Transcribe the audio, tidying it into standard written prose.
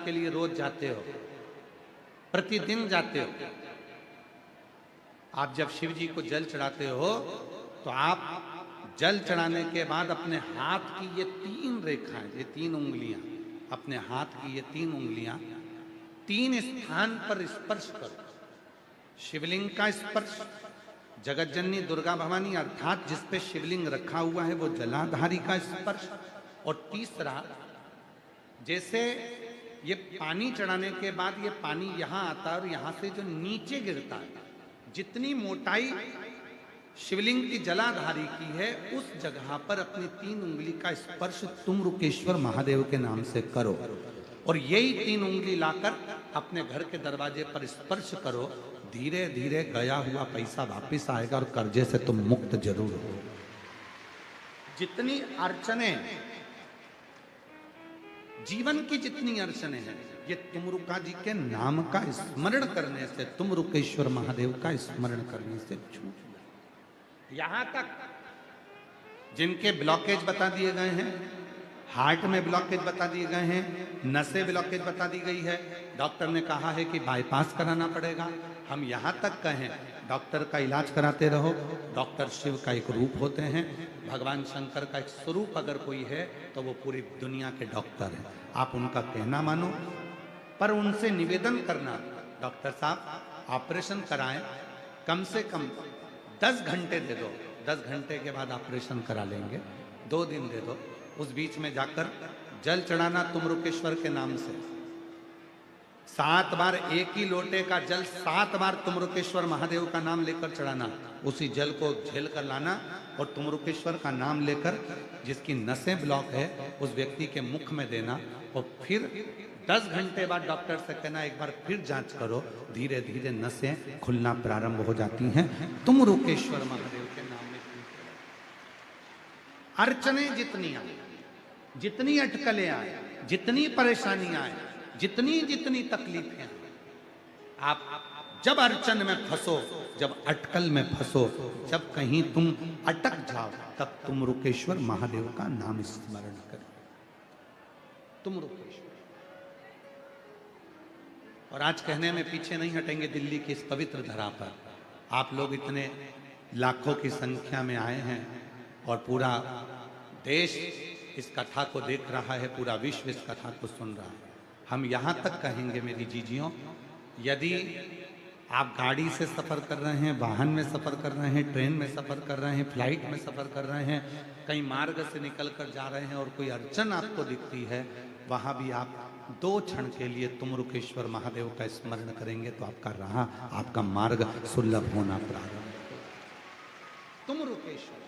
के लिए रोज जाते हो, प्रतिदिन जाते हो। आप जब शिव जी को जल चढ़ाते हो तो आप जल चढ़ाने के बाद अपने हाथ की ये 3 रेखाएं, ये 3 उंगलियां, अपने हाथ की ये 3 उंगलियां 3 स्थान पर स्पर्श करो। शिवलिंग का स्पर्श, जगत जननी दुर्गा भवानी अर्थात जिस पे शिवलिंग रखा हुआ है वो जलाधारी का स्पर्श, और तीसरा, जैसे ये पानी चढ़ाने के बाद ये पानी यहां आता है और यहां से जो नीचे गिरता है, जितनी मोटाई शिवलिंग की जलाधारी की है उस जगह पर अपनी 3 उंगली का स्पर्श तुम रुकेश्वर महादेव के नाम से करो, और यही 3 उंगली लाकर अपने घर के दरवाजे पर स्पर्श करो। धीरे धीरे गया हुआ पैसा वापिस आएगा और कर्जे से तुम मुक्त जरूर हो। जितनी अड़चने, जीवन की जितनी अड़चने हैं, ये तुमरुका जी के नाम का स्मरण करने से, तुम रुकेश्वर महादेव का स्मरण करने से छूट जाए। यहां तक जिनके ब्लॉकेज बता दिए गए हैं, हार्ट में ब्लॉकेज बता दिए गए हैं, नसें ब्लॉकेज बता दी गई है, डॉक्टर ने कहा है कि बाईपास कराना पड़ेगा। हम यहां तक कहें डॉक्टर का इलाज कराते रहो। डॉक्टर शिव का एक रूप होते हैं, भगवान शंकर का एक स्वरूप अगर कोई है तो वो पूरी दुनिया के डॉक्टर हैं। आप उनका कहना मानो, पर उनसे निवेदन करना, डॉक्टर साहब ऑपरेशन कराएं, कम से कम 10 घंटे दे दो, 10 घंटे के बाद ऑपरेशन करा लेंगे, 2 दिन दे दो। उस बीच में जाकर जल चढ़ाना तुम रुकेश्वर के नाम से, 7 बार एक ही लोटे का जल 7 बार तुम रुकेश्वर महादेव का नाम लेकर चढ़ाना, उसी जल को झेल कर लाना और तुम रुकेश्वर का नाम लेकर जिसकी नसें ब्लॉक है उस व्यक्ति के मुख में देना, और फिर 10 घंटे बाद डॉक्टर से कहना एक बार फिर जांच करो। धीरे धीरे नसें खुलना प्रारंभ हो जाती हैं तुम रुकेश्वर महादेव के नाम में। अड़चने जितनी आए, जितनी अटकलें आए, जितनी परेशानियां आए, जितनी जितनी तकलीफें, आप जब अड़चन में फंसो, जब अटकल में फंसो, जब कहीं तुम अटक जाओ, तब तुम रुकेश्वर महादेव का नाम स्मरण करो, तुम रुकेश्वर। और आज कहने में पीछे नहीं हटेंगे, दिल्ली की इस पवित्र धरा पर आप लोग इतने लाखों की संख्या में आए हैं और पूरा देश इस कथा को देख रहा है, पूरा विश्व इस कथा को सुन रहा है। हम यहाँ तक कहेंगे मेरी जीजियों, यदि आप गाड़ी से सफ़र कर रहे हैं, वाहन में सफ़र कर रहे हैं, ट्रेन में सफ़र कर रहे हैं, फ्लाइट में सफ़र कर रहे हैं, कहीं मार्ग से निकल कर जा रहे हैं और कोई अड़चन आपको दिखती है, वहाँ भी आप 2 क्षण के लिए तुम रुकेश्वर महादेव का स्मरण करेंगे तो आपका राह, आपका मार्ग सुलभ होना प्रारंभ। तुम रुकेश्वर